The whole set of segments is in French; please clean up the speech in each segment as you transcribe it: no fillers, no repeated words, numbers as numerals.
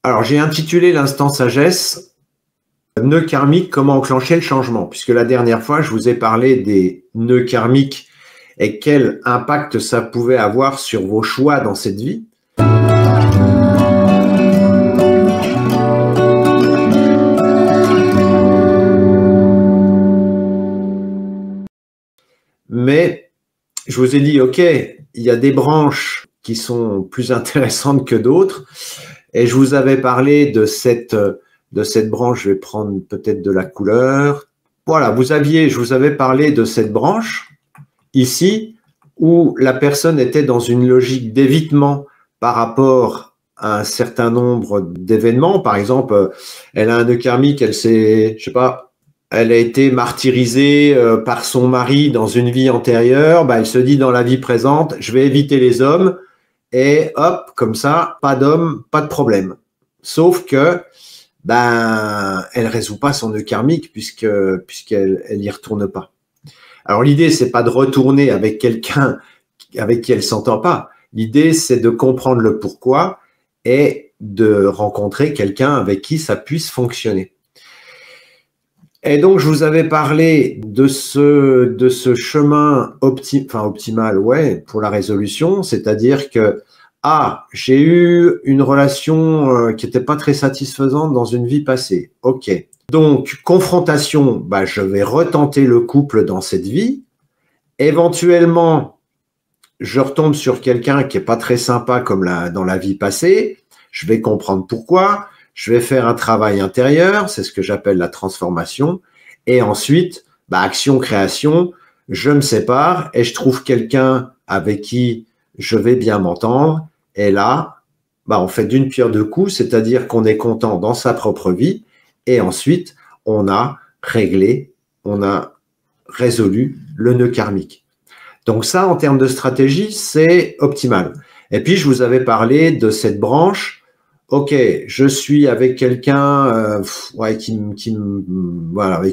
Alors, j'ai intitulé l'instant sagesse « Nœud karmique, comment enclencher le changement ?» puisque la dernière fois, je vous ai parlé des nœuds karmiques et quel impact ça pouvait avoir sur vos choix dans cette vie. Mais je vous ai dit, OK, il y a des branches qui sont plus intéressantes que d'autres. Et je vous avais parlé de cette branche, je vais prendre peut-être de la couleur. Voilà, je vous avais parlé de cette branche ici où la personne était dans une logique d'évitement par rapport à un certain nombre d'événements. Par exemple, elle a un nœud karmique, elle s'est, je sais pas, elle a été martyrisée par son mari dans une vie antérieure. Bah, elle se dit dans la vie présente, je vais éviter les hommes. Et hop, comme ça, pas d'homme, pas de problème. Sauf que, elle résout pas son nœud karmique puisqu'elle y retourne pas. Alors l'idée, c'est pas de retourner avec quelqu'un avec qui elle s'entend pas. L'idée, c'est de comprendre le pourquoi et de rencontrer quelqu'un avec qui ça puisse fonctionner. Et donc, je vous avais parlé de ce chemin optimal, ouais, pour la résolution, c'est-à-dire que, j'ai eu une relation qui n'était pas très satisfaisante dans une vie passée. OK. Donc, confrontation, je vais retenter le couple dans cette vie. Éventuellement, je retombe sur quelqu'un qui est pas très sympa comme dans la vie passée. Je vais comprendre pourquoi. Je vais faire un travail intérieur, c'est ce que j'appelle la transformation. Et ensuite, action-création, je me sépare et je trouve quelqu'un avec qui je vais bien m'entendre. Et là, on fait d'une pierre deux coups, c'est-à-dire qu'on est content dans sa propre vie. Et ensuite, on a résolu le nœud karmique. Donc ça, en termes de stratégie, c'est optimal. Et puis, je vous avais parlé de cette branche. OK, je suis avec quelqu'un avec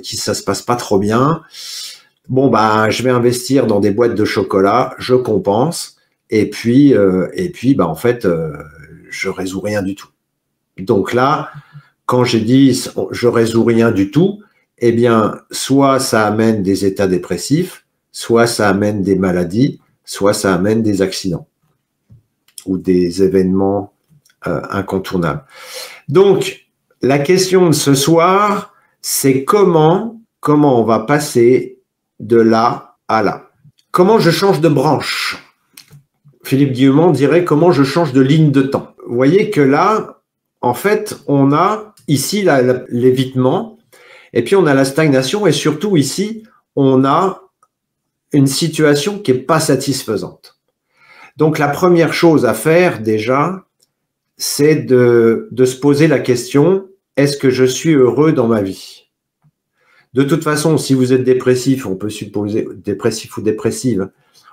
qui ça se passe pas trop bien. Bon, je vais investir dans des boîtes de chocolat, je compense. Et puis, en fait, je résous rien du tout. Donc là, quand j'ai dit je résous rien du tout, eh bien, soit ça amène des états dépressifs, soit ça amène des maladies, soit ça amène des accidents ou des événements incontournables. Donc, la question de ce soir, c'est comment on va passer de là à là. Comment je change de branche? Philippe Guillemont dirait comment je change de ligne de temps. Vous voyez que là, en fait, on a ici l'évitement, et puis on a la stagnation, et surtout ici, on a une situation qui n'est pas satisfaisante. Donc la première chose à faire déjà, c'est de se poser la question, est-ce que je suis heureux dans ma vie? De toute façon, si vous êtes dépressif, on peut supposer, dépressif ou dépressive,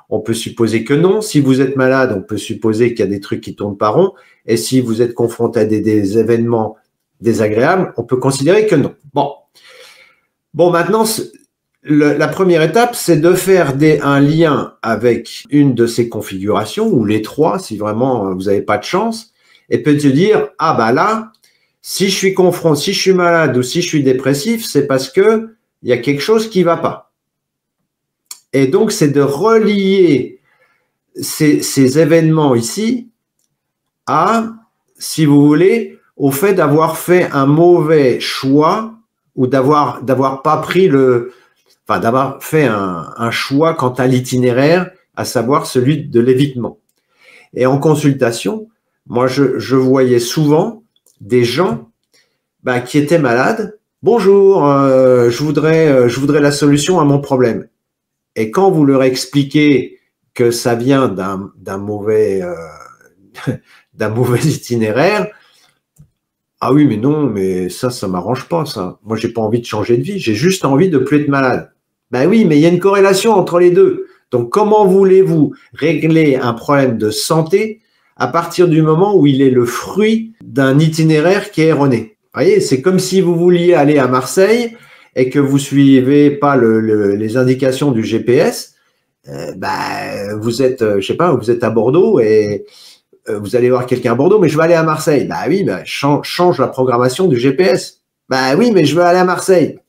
on peut supposer que non. Si vous êtes malade, on peut supposer qu'il y a des trucs qui tournent pas rond. Et si vous êtes confronté à des événements désagréables, on peut considérer que non. Bon, maintenant, la première étape, c'est de faire un lien avec une de ces configurations, ou les trois, si vraiment vous n'avez pas de chance, et peut se dire, là, si je suis malade ou si je suis dépressif, c'est parce que il y a quelque chose qui va pas. Et donc, c'est de relier ces événements ici à, si vous voulez, au fait d'avoir fait un mauvais choix ou d'avoir pas pris d'avoir fait un choix quant à l'itinéraire, à savoir celui de l'évitement. Et en consultation, moi, je voyais souvent des gens qui étaient malades. Bonjour, je voudrais la solution à mon problème. Et quand vous leur expliquez que ça vient d'un mauvais itinéraire, ah oui, mais non, mais ça m'arrange pas, ça. Moi, j'ai pas envie de changer de vie, j'ai juste envie de plus être malade. Ben oui, mais il y a une corrélation entre les deux. Donc, comment voulez-vous régler un problème de santé à partir du moment où il est le fruit d'un itinéraire qui est erroné? Vous voyez, c'est comme si vous vouliez aller à Marseille et que vous suivez pas les indications du GPS. Vous êtes, je sais pas, vous êtes à Bordeaux et vous allez voir quelqu'un à Bordeaux, mais je veux aller à Marseille. Bah oui, bah, change la programmation du GPS. Bah oui, mais je veux aller à Marseille.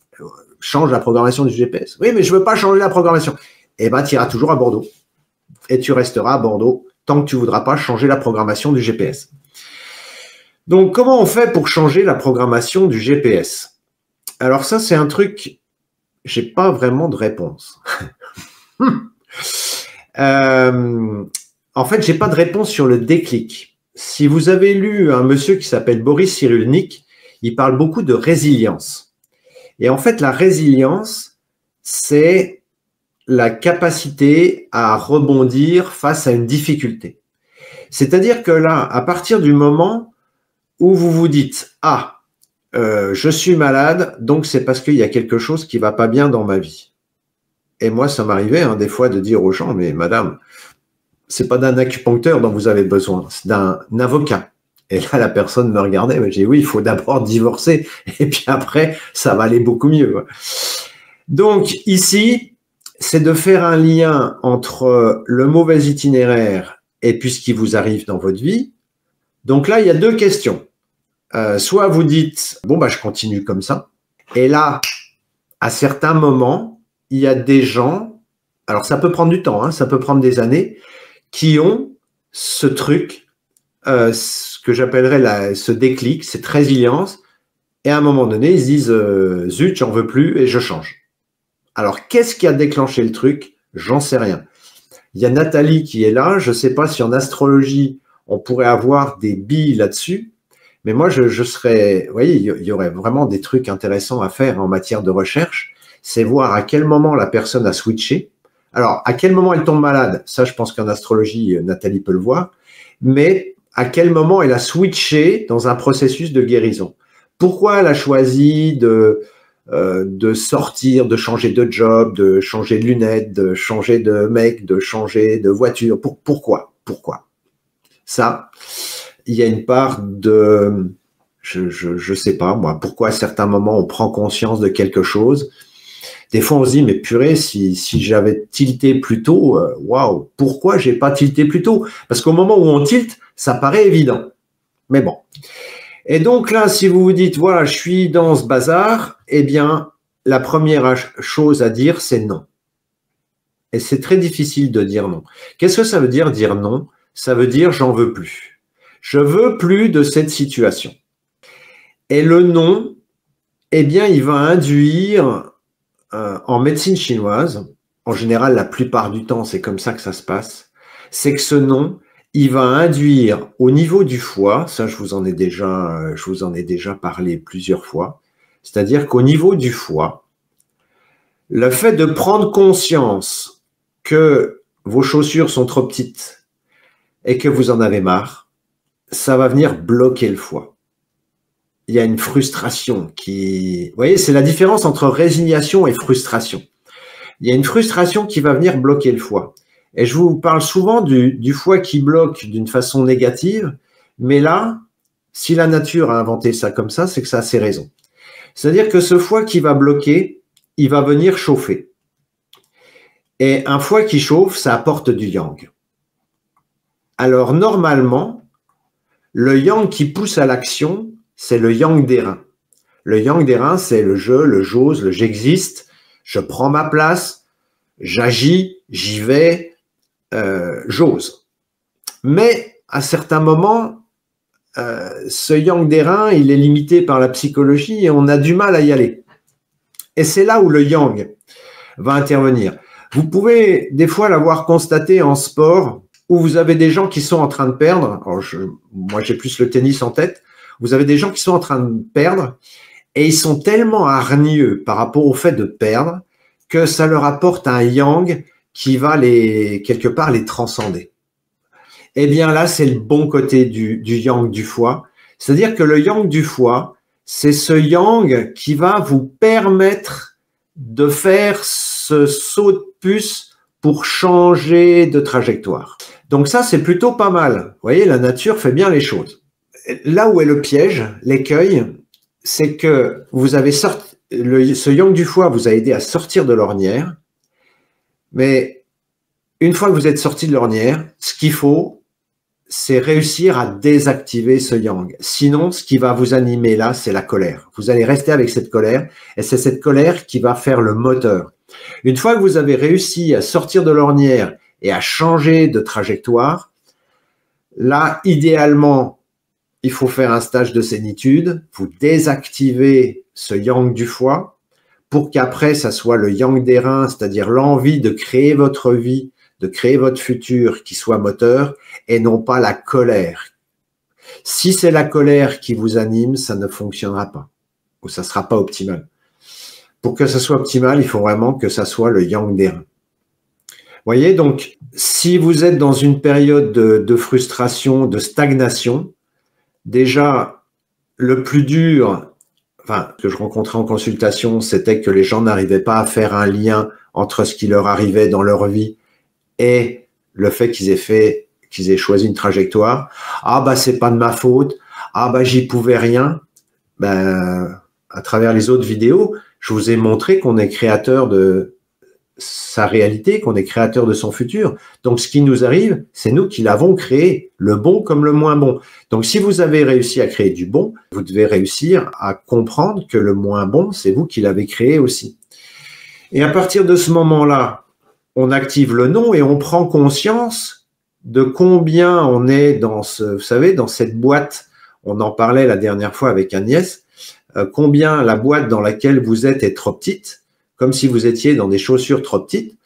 Change la programmation du GPS. Oui, mais je veux pas changer la programmation. Eh ben, tu iras toujours à Bordeaux. Et tu resteras à Bordeaux tant que tu voudras pas changer la programmation du GPS. Donc, comment on fait pour changer la programmation du GPS? Alors ça, c'est un truc, j'ai pas vraiment de réponse. En fait, j'ai pas de réponse sur le déclic. Si vous avez lu un monsieur qui s'appelle Boris Cyrulnik, il parle beaucoup de résilience. Et en fait, la résilience, c'est la capacité à rebondir face à une difficulté. C'est-à-dire que là, à partir du moment où vous vous dites « Ah, je suis malade, donc c'est parce qu'il y a quelque chose qui va pas bien dans ma vie. » Et moi, ça m'arrivait des fois de dire aux gens « Mais madame, c'est pas d'un acupuncteur dont vous avez besoin, c'est d'un avocat. » Et là, la personne me regardait, mais j'ai dit « Oui, il faut d'abord divorcer, et puis après, ça va aller beaucoup mieux. » Donc ici, c'est de faire un lien entre le mauvais itinéraire et puis ce qui vous arrive dans votre vie. Donc là, il y a deux questions. Soit vous dites, bon, bah, je continue comme ça. Et là, à certains moments, il y a des gens, alors ça peut prendre du temps, ça peut prendre des années, qui ont ce truc, ce que j'appellerais ce déclic, cette résilience. Et à un moment donné, ils se disent, zut, j'en veux plus et je change. Alors, qu'est-ce qui a déclenché le truc? J'en sais rien. Il y a Nathalie qui est là. Je ne sais pas si en astrologie, on pourrait avoir des billes là-dessus. Mais moi, je serais... Vous voyez, il y aurait vraiment des trucs intéressants à faire en matière de recherche. C'est voir à quel moment la personne a switché. Alors, à quel moment elle tombe malade? Ça, je pense qu'en astrologie, Nathalie peut le voir. Mais à quel moment elle a switché dans un processus de guérison? Pourquoi elle a choisi de sortir, de changer de job, de changer de lunettes, de changer de mec, de changer de voiture? Pourquoi? Ça, il y a une part de, je sais pas moi, pourquoi à certains moments on prend conscience de quelque chose. Des fois on se dit, mais purée, si j'avais tilté plus tôt, waouh, pourquoi j'ai pas tilté plus tôt? Parce qu'au moment où on tilte, ça paraît évident. Mais bon. Et donc là, si vous vous dites, voilà, je suis dans ce bazar, eh bien, la première chose à dire, c'est non. Et c'est très difficile de dire non. Qu'est-ce que ça veut dire non? Ça veut dire, j'en veux plus. Je veux plus de cette situation. Et le non, eh bien, il va induire, en médecine chinoise, en général, la plupart du temps, c'est comme ça que ça se passe, c'est que ce non, il va induire au niveau du foie, ça je vous en ai déjà parlé plusieurs fois, c'est-à-dire qu'au niveau du foie, le fait de prendre conscience que vos chaussures sont trop petites et que vous en avez marre, ça va venir bloquer le foie. Il y a une frustration qui... Vous voyez, c'est la différence entre résignation et frustration. Il y a une frustration qui va venir bloquer le foie. Et je vous parle souvent du foie qui bloque d'une façon négative, mais là, si la nature a inventé ça comme ça, c'est que ça a ses raisons. C'est-à-dire que ce foie qui va bloquer, il va venir chauffer. Et un foie qui chauffe, ça apporte du yang. Alors normalement, le yang qui pousse à l'action, c'est le yang des reins. Le yang des reins, c'est le je, le j'ose, le j'existe, je prends ma place, j'agis, j'y vais, j'ose. Mais à certains moments, ce yang des reins, il est limité par la psychologie et on a du mal à y aller. Et c'est là où le yang va intervenir. Vous pouvez des fois l'avoir constaté en sport où vous avez des gens qui sont en train de perdre. Alors moi, j'ai plus le tennis en tête. Vous avez des gens qui sont en train de perdre et ils sont tellement hargneux par rapport au fait de perdre que ça leur apporte un yang qui va quelque part les transcender. Eh bien là, c'est le bon côté du yang du foie. C'est-à-dire que le yang du foie, c'est ce yang qui va vous permettre de faire ce saut de puce pour changer de trajectoire. Donc ça, c'est plutôt pas mal. Vous voyez, la nature fait bien les choses. Là où est le piège, l'écueil, c'est que vous avez sorti, ce yang du foie vous a aidé à sortir de l'ornière, mais une fois que vous êtes sorti de l'ornière, ce qu'il faut, c'est réussir à désactiver ce yang. Sinon, ce qui va vous animer là, c'est la colère. Vous allez rester avec cette colère et c'est cette colère qui va faire le moteur. Une fois que vous avez réussi à sortir de l'ornière et à changer de trajectoire, là, idéalement, il faut faire un stage de zénitude. Vous désactivez ce yang du foie pour qu'après, ça soit le yang des reins, c'est-à-dire l'envie de créer votre vie, de créer votre futur qui soit moteur et non pas la colère. Si c'est la colère qui vous anime, ça ne fonctionnera pas ou ça ne sera pas optimal. Pour que ça soit optimal, il faut vraiment que ça soit le yang des reins. Vous voyez, donc, si vous êtes dans une période de frustration, de stagnation, déjà, le plus dur, enfin, que je rencontrais en consultation, c'était que les gens n'arrivaient pas à faire un lien entre ce qui leur arrivait dans leur vie et le fait qu'ils aient choisi une trajectoire. Ah, bah, c'est pas de ma faute. Ah, bah, j'y pouvais rien. Ben, à travers les autres vidéos, je vous ai montré qu'on est créateur de sa réalité, qu'on est créateur de son futur. Donc, ce qui nous arrive, c'est nous qui l'avons créé, le bon comme le moins bon. Donc, si vous avez réussi à créer du bon, vous devez réussir à comprendre que le moins bon, c'est vous qui l'avez créé aussi. Et à partir de ce moment-là, on active le non et on prend conscience de combien on est dans ce, vous savez, dans cette boîte. On en parlait la dernière fois avec Agnès, combien la boîte dans laquelle vous êtes est trop petite, comme si vous étiez dans des chaussures trop petites,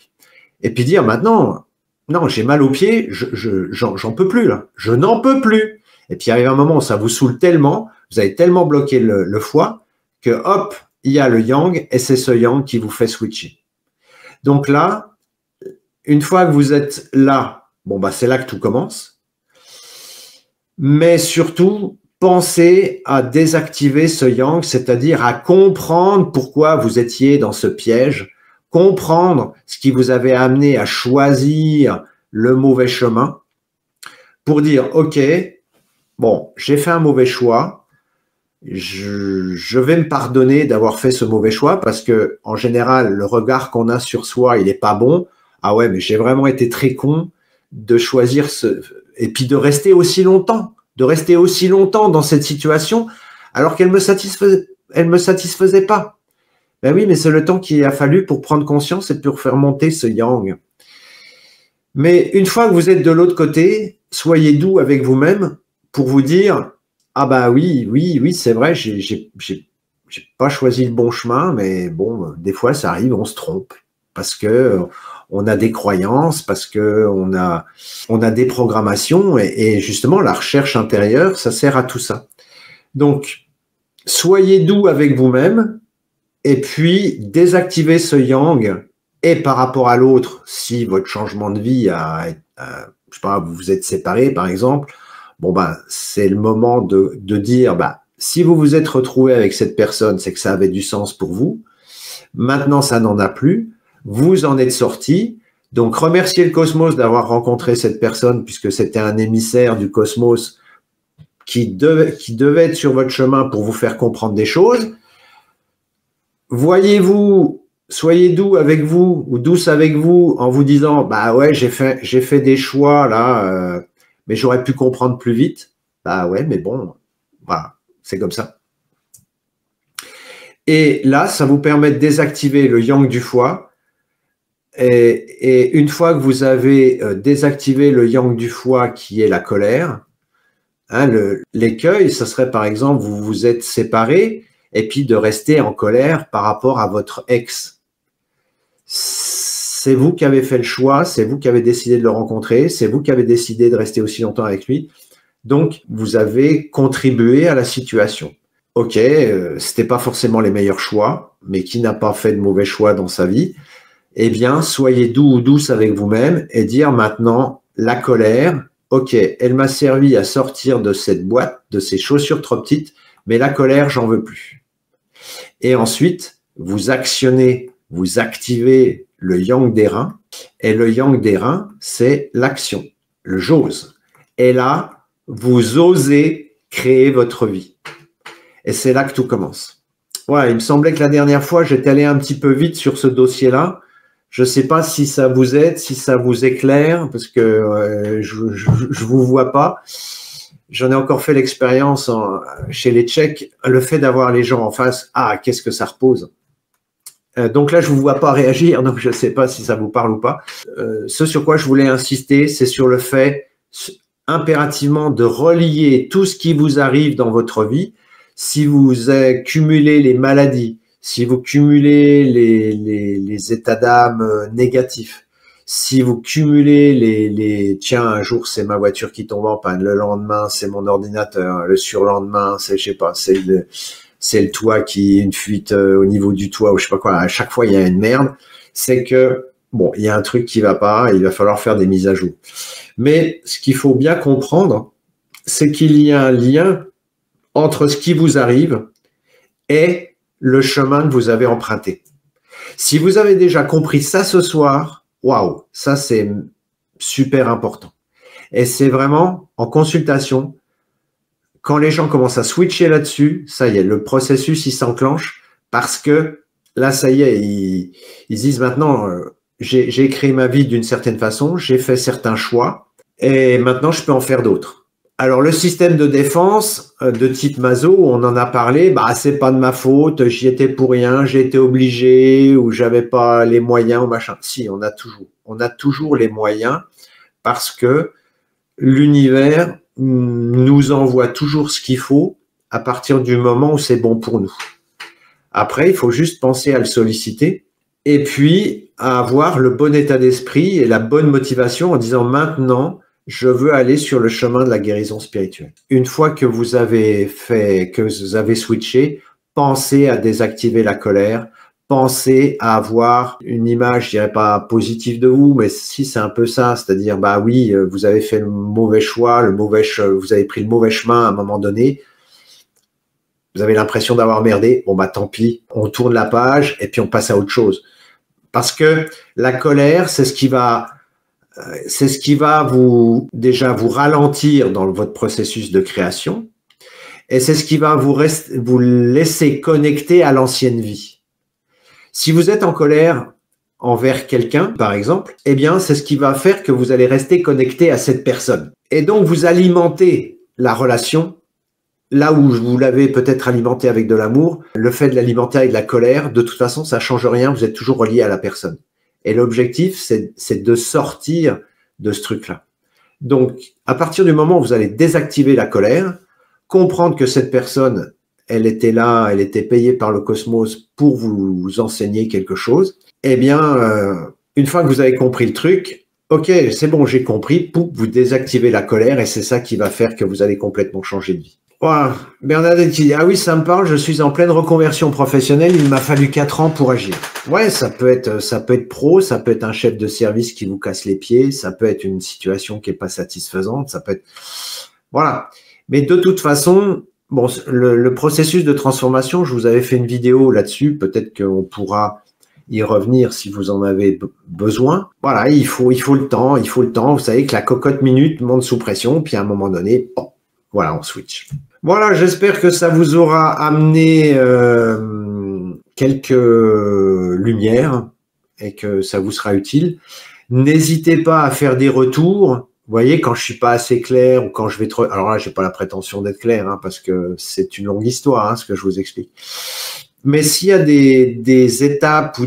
et puis dire maintenant, non, j'ai mal aux pieds, j'en peux plus là, je n'en peux plus. Et puis arrive un moment où ça vous saoule tellement, vous avez tellement bloqué le foie, que hop, il y a le yang, et c'est ce yang qui vous fait switcher. Donc là, une fois que vous êtes là, bon bah c'est là que tout commence, mais surtout, pensez à désactiver ce yang, c'est-à-dire à comprendre pourquoi vous étiez dans ce piège, comprendre ce qui vous avait amené à choisir le mauvais chemin pour dire, OK, bon, j'ai fait un mauvais choix, je vais me pardonner d'avoir fait ce mauvais choix parce que, en général, le regard qu'on a sur soi, il n'est pas bon. Ah ouais, mais j'ai vraiment été très con de choisir et puis de rester aussi longtemps. Dans cette situation alors qu'elle me satisfaisait pas. Ben oui, mais c'est le temps qu'il a fallu pour prendre conscience et pour faire monter ce yang. Mais une fois que vous êtes de l'autre côté, soyez doux avec vous-même pour vous dire ah bah oui, c'est vrai, j'ai pas choisi le bon chemin, mais bon, des fois ça arrive, on se trompe parce que on a des croyances, parce que on a des programmations et justement la recherche intérieure, ça sert à tout ça. Donc, soyez doux avec vous-même et puis désactivez ce yang et par rapport à l'autre, si votre changement de vie je sais pas, vous vous êtes séparés par exemple, bon ben c'est le moment de dire bah si vous vous êtes retrouvé avec cette personne, c'est que ça avait du sens pour vous. Maintenant, ça n'en a plus. Vous en êtes sorti, donc remerciez le cosmos d'avoir rencontré cette personne puisque c'était un émissaire du cosmos qui devait être sur votre chemin pour vous faire comprendre des choses. Voyez-vous, soyez doux avec vous ou douce avec vous en vous disant bah ouais j'ai fait des choix là, mais j'aurais pu comprendre plus vite. Bah ouais, mais bon, voilà, c'est comme ça. Et là, ça vous permet de désactiver le yang du foie. Et une fois que vous avez désactivé le yang du foie qui est la colère, hein, l'écueil, ça serait par exemple, vous vous êtes séparés et puis de rester en colère par rapport à votre ex. C'est vous qui avez fait le choix, c'est vous qui avez décidé de le rencontrer, c'est vous qui avez décidé de rester aussi longtemps avec lui. Donc, vous avez contribué à la situation. Ok, c'était pas forcément les meilleurs choix, mais qui n'a pas fait de mauvais choix dans sa vie? Eh bien, soyez doux ou douce avec vous-même et dire maintenant, la colère, ok, elle m'a servi à sortir de cette boîte, de ces chaussures trop petites, mais la colère, j'en veux plus. Et ensuite, vous actionnez, vous activez le yang des reins, et le yang des reins, c'est l'action, le j'ose. Et là, vous osez créer votre vie. Et c'est là que tout commence. Voilà, il me semblait que la dernière fois, j'étais allé un petit peu vite sur ce dossier-là. Je ne sais pas si ça vous aide, si ça vous éclaire, parce que je vous vois pas. J'en ai encore fait l'expérience chez les Tchèques. Le fait d'avoir les gens en face, ah, qu'est-ce que ça repose. Donc là, je vous vois pas réagir, donc je ne sais pas si ça vous parle ou pas. Ce sur quoi je voulais insister, c'est sur le fait impérativement de relier tout ce qui vous arrive dans votre vie. Si vous cumulez les maladies, si vous cumulez les états d'âme négatifs, si vous cumulez tiens, un jour c'est ma voiture qui tombe en panne, le lendemain c'est mon ordinateur, le surlendemain c'est, je sais pas, c'est le toit qui, une fuite au niveau du toit ou je sais pas quoi, à chaque fois il y a une merde, c'est que, bon, il y a un truc qui va pas, il va falloir faire des mises à jour. Mais ce qu'il faut bien comprendre, c'est qu'il y a un lien entre ce qui vous arrive et le chemin que vous avez emprunté. Si vous avez déjà compris ça ce soir, waouh, ça c'est super important. Et c'est vraiment en consultation, quand les gens commencent à switcher là-dessus, ça y est, le processus il s'enclenche parce que là, ça y est, ils disent maintenant, j'ai créé ma vie d'une certaine façon, j'ai fait certains choix et maintenant je peux en faire d'autres. Alors le système de défense de type Maso, on en a parlé, bah c'est pas de ma faute, j'y étais pour rien, j'ai été obligé ou j'avais pas les moyens ou machin. Si, on a toujours les moyens parce que l'univers nous envoie toujours ce qu'il faut à partir du moment où c'est bon pour nous. Après, il faut juste penser à le solliciter et puis à avoir le bon état d'esprit et la bonne motivation en disant maintenant, je veux aller sur le chemin de la guérison spirituelle. Une fois que vous avez switché, pensez à désactiver la colère, pensez à avoir une image, je dirais pas positive de vous, mais si c'est un peu ça, c'est-à-dire, bah oui, vous avez fait le mauvais choix, vous avez pris le mauvais chemin à un moment donné, vous avez l'impression d'avoir merdé, bon bah tant pis, on tourne la page et puis on passe à autre chose. Parce que la colère, c'est ce qui va vous ralentir dans votre processus de création et c'est ce qui va vous laisser connecter à l'ancienne vie. Si vous êtes en colère envers quelqu'un, par exemple, eh bien, c'est ce qui va faire que vous allez rester connecté à cette personne. Et donc, vous alimentez la relation là où vous l'avez peut-être alimenté avec de l'amour. Le fait de l'alimenter avec de la colère, de toute façon, ça change rien, vous êtes toujours relié à la personne. Et l'objectif, c'est de sortir de ce truc-là. Donc, à partir du moment où vous allez désactiver la colère, comprendre que cette personne, elle était là, elle était payée par le cosmos pour vous enseigner quelque chose, eh bien, une fois que vous avez compris le truc, ok, c'est bon, j'ai compris, pouf, vous désactivez la colère et c'est ça qui va faire que vous allez complètement changer de vie. Voilà. Bernadette qui dit, ah oui, ça me parle, je suis en pleine reconversion professionnelle, il m'a fallu 4 ans pour agir. Ouais, ça peut être pro, ça peut être un chef de service qui vous casse les pieds, ça peut être une situation qui est pas satisfaisante, ça peut être, voilà. Mais de toute façon, bon, le processus de transformation, je vous avais fait une vidéo là-dessus, peut-être qu'on pourra y revenir si vous en avez besoin. Voilà, il faut le temps, vous savez que la cocotte minute monte sous pression, puis à un moment donné, bon, voilà, on switch. Voilà, j'espère que ça vous aura amené quelques lumières et que ça vous sera utile. N'hésitez pas à faire des retours. Vous voyez, quand je suis pas assez clair ou quand je vais trop... Alors là, j'ai pas la prétention d'être clair, hein, parce que c'est une longue histoire, hein, ce que je vous explique. Mais s'il y a des étapes ou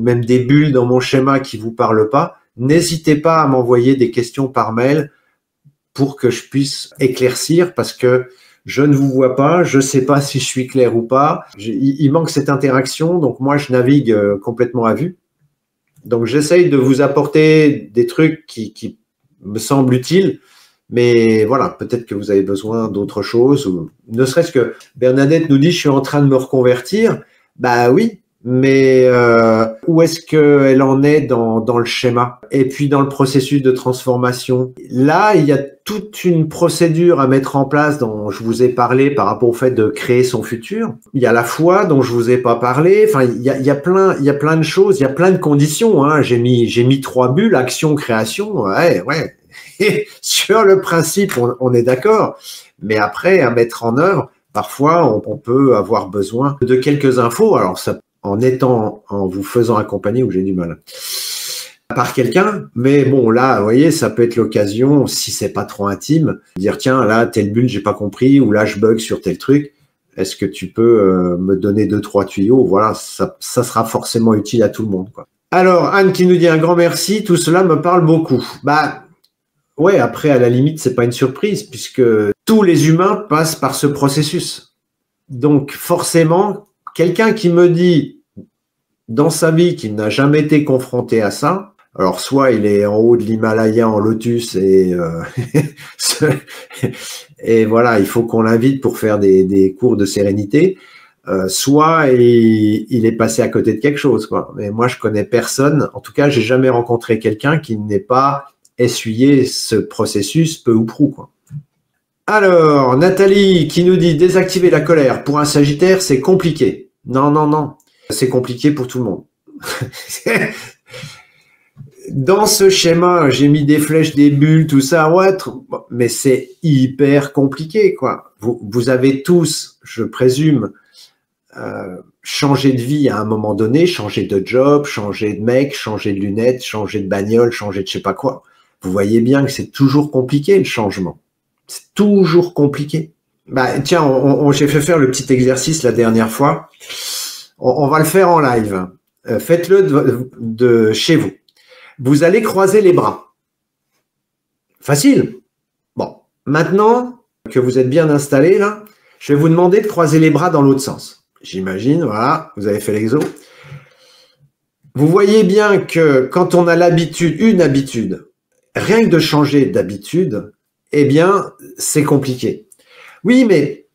même des bulles dans mon schéma qui vous parlent pas, n'hésitez pas à m'envoyer des questions par mail pour que je puisse éclaircir, parce que je ne vous vois pas, je ne sais pas si je suis clair ou pas. Il manque cette interaction, donc moi je navigue complètement à vue. Donc j'essaye de vous apporter des trucs qui me semblent utiles, mais voilà, peut-être que vous avez besoin d'autre chose, ou ne serait-ce que Bernadette nous dit je suis en train de me reconvertir. Bah oui, mais où est-ce qu'elle en est dans le schéma? Et puis dans le processus de transformation. Là, il y a toute une procédure à mettre en place dont je vous ai parlé par rapport au fait de créer son futur. Il y a la foi dont je vous ai pas parlé. Enfin, il y a plein de choses, il y a plein de conditions. Hein. J'ai mis 3 bulles, action, création. Ouais. Et sur le principe, on est d'accord. Mais après, à mettre en œuvre, parfois, on peut avoir besoin de quelques infos. Alors, ça, en vous faisant accompagner, ou j'ai du mal, par quelqu'un. Mais bon, là, vous voyez, ça peut être l'occasion, si c'est pas trop intime, de dire, tiens, là, tel bulle, j'ai pas compris, ou là, je bug sur tel truc. Est-ce que tu peux me donner 2-3 tuyaux? Voilà, ça sera forcément utile à tout le monde, quoi. Alors, Anne qui nous dit un grand merci, tout cela me parle beaucoup. Bah, ouais, après, à la limite, c'est pas une surprise, puisque tous les humains passent par ce processus. Donc, forcément, quelqu'un qui me dit dans sa vie qu'il n'a jamais été confronté à ça, alors soit il est en haut de l'Himalaya en lotus et et voilà, il faut qu'on l'invite pour faire des cours de sérénité, soit il est passé à côté de quelque chose, quoi. Mais moi, je connais personne. En tout cas, j'ai jamais rencontré quelqu'un qui n'ait pas essuyé ce processus peu ou prou, quoi. Alors, Nathalie qui nous dit désactiver la colère. Pour un Sagittaire, c'est compliqué. Non, non, non. C'est compliqué pour tout le monde. Dans ce schéma, j'ai mis des flèches, des bulles, tout ça, ouais, mais c'est hyper compliqué, quoi. Vous avez tous, je présume, changé de vie à un moment donné, changé de job, changé de mec, changé de lunettes, changé de bagnole, changé de je sais pas quoi. Vous voyez bien que c'est toujours compliqué, le changement. C'est toujours compliqué. Bah, tiens, j'ai fait faire le petit exercice la dernière fois. On va le faire en live. Faites-le de chez vous. Vous allez croiser les bras. Facile. Bon, maintenant que vous êtes bien installé là, je vais vous demander de croiser les bras dans l'autre sens. J'imagine, voilà, vous avez fait l'exo. Vous voyez bien que quand on a l'habitude, une habitude, rien que de changer d'habitude, eh bien, c'est compliqué. Oui, mais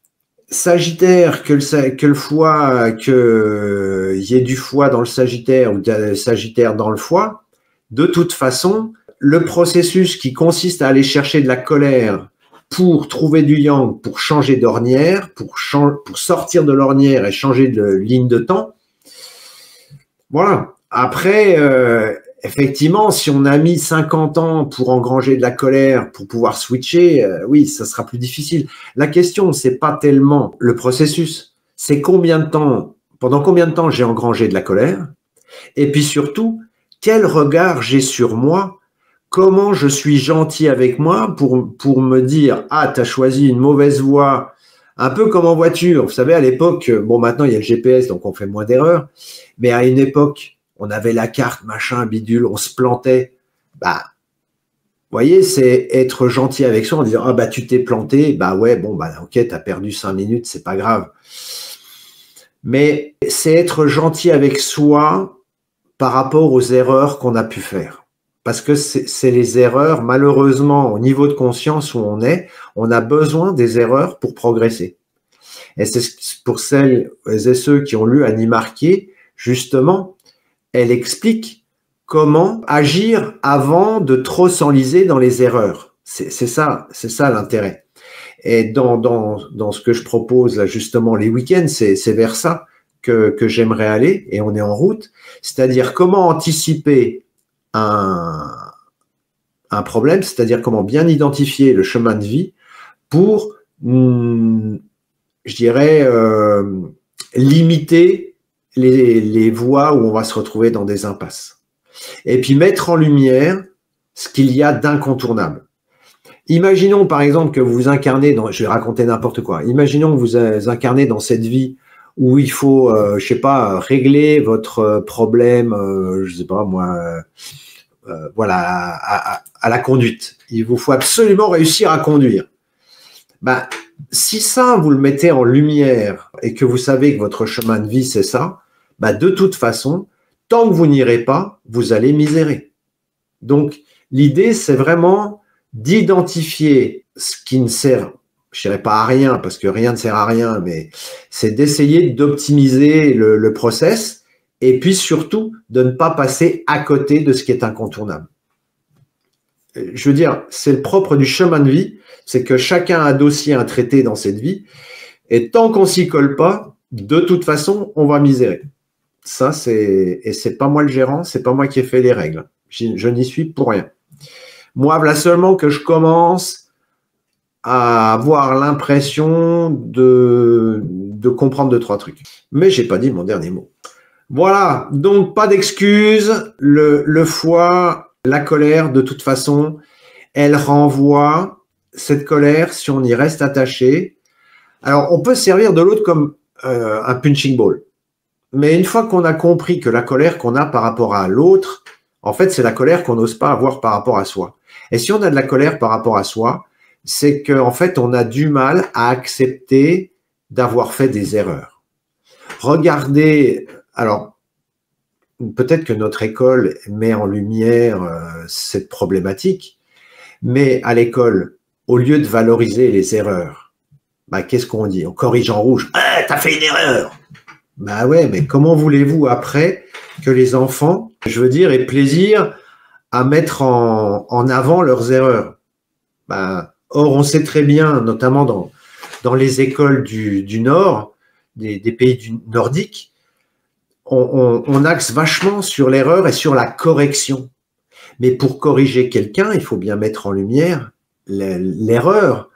Sagittaire, que le foie, qu'il y ait du foie dans le Sagittaire ou du Sagittaire dans le foie, de toute façon, le processus qui consiste à aller chercher de la colère pour trouver du yang, pour changer d'ornière, pour sortir de l'ornière et changer de ligne de temps, voilà. Après, effectivement, si on a mis 50 ans pour engranger de la colère, pour pouvoir switcher, oui, ça sera plus difficile. La question, c'est pas tellement le processus, c'est pendant combien de temps j'ai engrangé de la colère, et puis surtout, quel regard j'ai sur moi, comment je suis gentil avec moi pour me dire « Ah, tu as choisi une mauvaise voie », un peu comme en voiture. Vous savez, à l'époque, bon, maintenant, il y a le GPS, donc on fait moins d'erreurs, mais à une époque, on avait la carte, machin, bidule, on se plantait. Bah, vous voyez, c'est être gentil avec soi en disant « Ah, bah, tu t'es planté, bah ouais, bon, bah, ok, tu as perdu 5 minutes, c'est pas grave. » Mais c'est être gentil avec soi par rapport aux erreurs qu'on a pu faire. Parce que c'est les erreurs, malheureusement, au niveau de conscience où on a besoin des erreurs pour progresser. Et c'est pour celles et ceux qui ont lu Annie Marquier, justement, elle explique comment agir avant de trop s'enliser dans les erreurs. C'est ça l'intérêt. Et dans ce que je propose, là, justement, les week-ends, c'est vers ça que j'aimerais aller, et on est en route, c'est-à-dire comment anticiper un problème, c'est-à-dire comment bien identifier le chemin de vie pour, je dirais, limiter les voies où on va se retrouver dans des impasses. Et puis mettre en lumière ce qu'il y a d'incontournable. Imaginons par exemple que vous incarnez je vais raconter n'importe quoi, imaginons que vous incarnez dans cette vie où il faut, je sais pas, régler votre problème, je sais pas moi, voilà, à la conduite. Il vous faut absolument réussir à conduire. Ben, si ça, vous le mettez en lumière et que vous savez que votre chemin de vie, c'est ça, ben, de toute façon, tant que vous n'irez pas, vous allez misérer. Donc, l'idée, c'est vraiment d'identifier ce qui ne sert, je dirais pas à rien, parce que rien ne sert à rien, mais c'est d'essayer d'optimiser le process et puis surtout de ne pas passer à côté de ce qui est incontournable. Je veux dire, c'est le propre du chemin de vie, c'est que chacun a dossier un traité dans cette vie et tant qu'on s'y colle pas, de toute façon, on va misérer. Ça, c'est pas moi le gérant, c'est pas moi qui ai fait les règles. Je n'y suis pour rien. Moi, là seulement que je commence à avoir l'impression de comprendre 2-3 trucs. Mais j'ai pas dit mon dernier mot. Voilà, donc pas d'excuses. Le foie, la colère, de toute façon, elle renvoie cette colère si on y reste attaché. Alors, on peut se servir de l'autre comme un punching ball. Mais une fois qu'on a compris que la colère qu'on a par rapport à l'autre, en fait, c'est la colère qu'on n'ose pas avoir par rapport à soi. Et si on a de la colère par rapport à soi, c'est qu'en fait, on a du mal à accepter d'avoir fait des erreurs. Regardez, alors, peut-être que notre école met en lumière cette problématique, mais à l'école, au lieu de valoriser les erreurs, bah, qu'est-ce qu'on dit? On corrige en rouge. Ah, t'as fait une erreur! Bah ouais, mais comment voulez-vous après que les enfants, je veux dire, aient plaisir à mettre en avant leurs erreurs? Bah, or, on sait très bien, notamment dans les écoles du Nord, des pays nordiques, on axe vachement sur l'erreur et sur la correction. Mais pour corriger quelqu'un, il faut bien mettre en lumière l'erreur.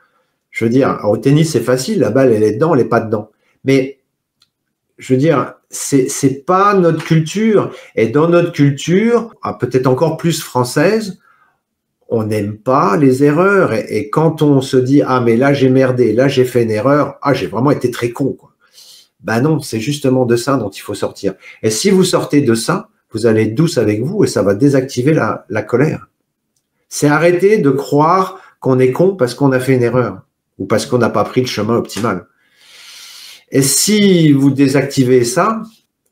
Je veux dire, au tennis, c'est facile, la balle, elle est dedans, elle n'est pas dedans. Mais je veux dire, c'est pas notre culture. Et dans notre culture, peut-être encore plus française, on n'aime pas les erreurs. Et quand on se dit, ah, mais là, j'ai merdé, là, j'ai fait une erreur, ah, j'ai vraiment été très con, quoi. Ben non, c'est justement de ça dont il faut sortir. Et si vous sortez de ça, vous allez être douce avec vous et ça va désactiver la colère. C'est arrêter de croire qu'on est con parce qu'on a fait une erreur ou parce qu'on n'a pas pris le chemin optimal. Et si vous désactivez ça,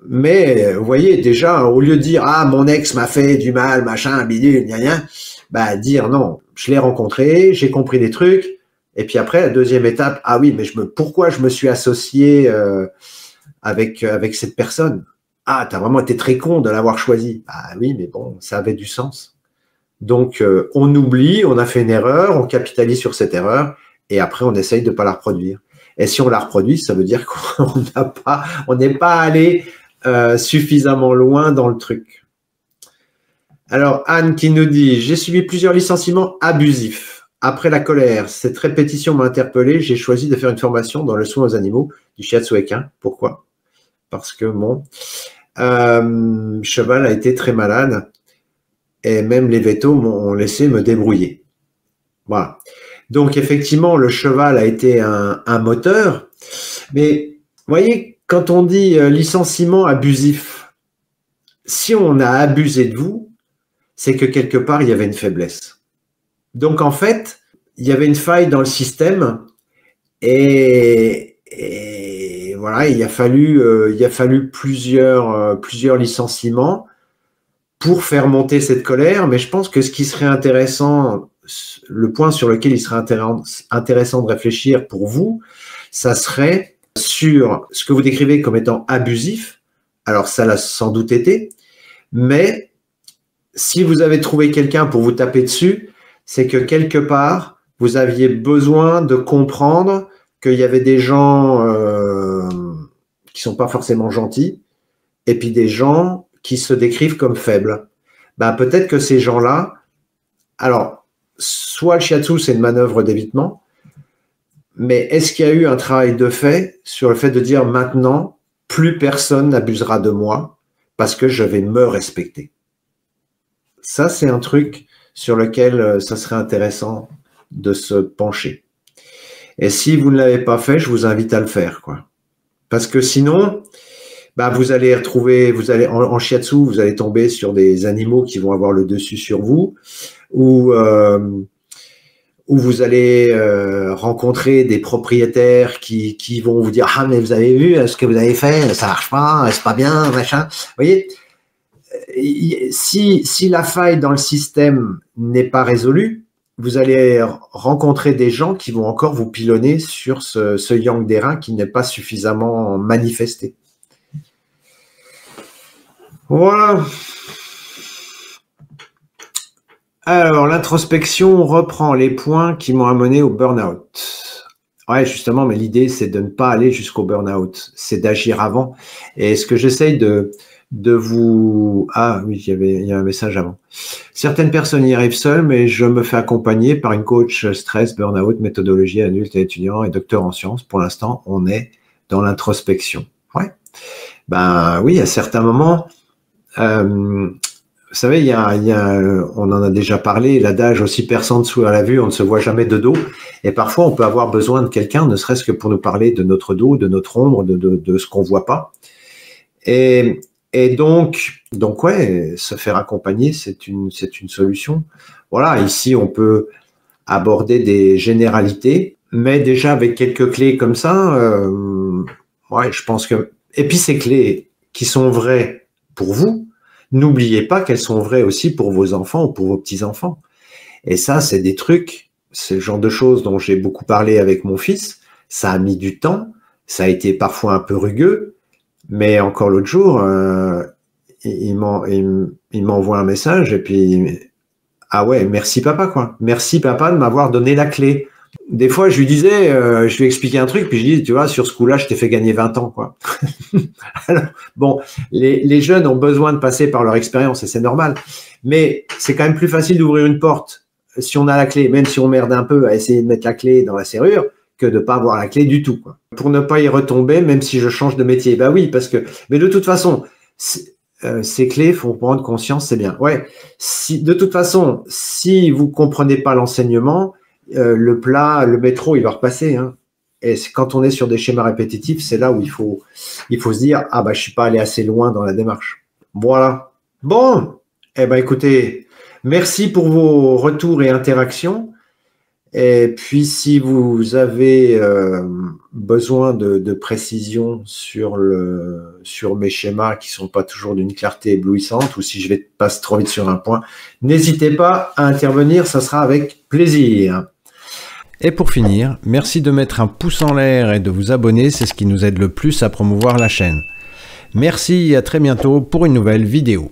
mais vous voyez déjà, au lieu de dire « Ah, mon ex m'a fait du mal, machin, bidule, gna gna », bah dire « Non, je l'ai rencontré, j'ai compris des trucs ». Et puis après, la deuxième étape, « Ah oui, mais pourquoi je me suis associé avec cette personne ? Ah, t'as vraiment été très con de l'avoir choisi. » Ah oui, mais bon, ça avait du sens. Donc, on oublie, on a fait une erreur, on capitalise sur cette erreur, et après, on essaye de ne pas la reproduire. Et si on la reproduit, ça veut dire qu'on n'est pas allé suffisamment loin dans le truc. Alors, Anne qui nous dit « J'ai subi plusieurs licenciements abusifs. Après la colère, cette répétition m'a interpellé. J'ai choisi de faire une formation dans le soin aux animaux du shiatsu équin. Pourquoi? Parce que mon cheval a été très malade et même les vétos m'ont laissé me débrouiller. » Voilà. Donc, effectivement, le cheval a été un moteur. Mais, vous voyez, quand on dit licenciement abusif, si on a abusé de vous, c'est que quelque part, il y avait une faiblesse. Donc, en fait, il y avait une faille dans le système et voilà, il a fallu plusieurs licenciements pour faire monter cette colère. Mais je pense que ce qui serait intéressant, le point sur lequel il serait intéressant de réfléchir pour vous, ça serait sur ce que vous décrivez comme étant abusif. Alors, ça l'a sans doute été, mais si vous avez trouvé quelqu'un pour vous taper dessus, c'est que quelque part, vous aviez besoin de comprendre qu'il y avait des gens qui sont pas forcément gentils et puis des gens qui se décrivent comme faibles. Ben, peut-être que ces gens-là, alors, soit le shiatsu, c'est une manœuvre d'évitement, mais est-ce qu'il y a eu un travail de fait sur le fait de dire maintenant, plus personne n'abusera de moi parce que je vais me respecter? Ça, c'est un truc sur lequel ça serait intéressant de se pencher. Et si vous ne l'avez pas fait, je vous invite à le faire, quoi. Parce que sinon, bah, vous allez en shiatsu, vous allez tomber sur des animaux qui vont avoir le dessus sur vous, ou vous allez rencontrer des propriétaires qui vont vous dire « Ah, mais vous avez vu ce que vous avez fait, ça marche pas, c'est pas bien, machin. » Vous voyez, si la faille dans le système n'est pas résolue, vous allez rencontrer des gens qui vont encore vous pilonner sur ce yang d'airain qui n'est pas suffisamment manifesté. Voilà. Alors, l'introspection reprend les points qui m'ont amené au burn-out. Ouais, justement, mais l'idée, c'est de ne pas aller jusqu'au burn-out. C'est d'agir avant. Et ce que j'essaye de vous... Ah oui, il y a un message avant. Certaines personnes y arrivent seules, mais je me fais accompagner par une coach stress, burn-out, méthodologie adulte et étudiant et docteur en sciences. Pour l'instant, on est dans l'introspection. Ouais. Ben oui, à certains moments, vous savez, on en a déjà parlé, l'adage aussi perçant dessous à la vue, on ne se voit jamais de dos. Et parfois, on peut avoir besoin de quelqu'un, ne serait-ce que pour nous parler de notre dos, de notre ombre, de ce qu'on voit pas. Et donc ouais, se faire accompagner, c'est une solution. Voilà, ici, on peut aborder des généralités, mais déjà avec quelques clés comme ça, ouais, je pense que... Et puis ces clés qui sont vraies pour vous, n'oubliez pas qu'elles sont vraies aussi pour vos enfants ou pour vos petits-enfants. Et ça, c'est des trucs, c'est le genre de choses dont j'ai beaucoup parlé avec mon fils. Ça a mis du temps, ça a été parfois un peu rugueux, mais encore l'autre jour, il m'envoie un message et puis, ah ouais, merci papa, quoi. Merci papa de m'avoir donné la clé. Des fois, je lui disais, je lui expliquais un truc, puis je dis, tu vois, sur ce coup-là, je t'ai fait gagner 20 ans, quoi. Alors, bon, les jeunes ont besoin de passer par leur expérience et c'est normal. Mais c'est quand même plus facile d'ouvrir une porte si on a la clé, même si on merde un peu à essayer de mettre la clé dans la serrure, que de pas avoir la clé du tout, quoi. Pour ne pas y retomber, même si je change de métier. Bah oui, parce que, mais de toute façon, ces clés, faut prendre conscience, c'est bien. Ouais. De toute façon, si vous comprenez pas l'enseignement, le métro, il va repasser, hein. Et quand on est sur des schémas répétitifs, c'est là où il faut se dire, ah bah, je suis pas allé assez loin dans la démarche. Voilà. Bon. Eh ben, écoutez, merci pour vos retours et interactions. Et puis, si vous avez besoin de précision sur mes schémas qui sont pas toujours d'une clarté éblouissante, ou si je passe trop vite sur un point, n'hésitez pas à intervenir, ça sera avec plaisir. Et pour finir, merci de mettre un pouce en l'air et de vous abonner, c'est ce qui nous aide le plus à promouvoir la chaîne. Merci et à très bientôt pour une nouvelle vidéo.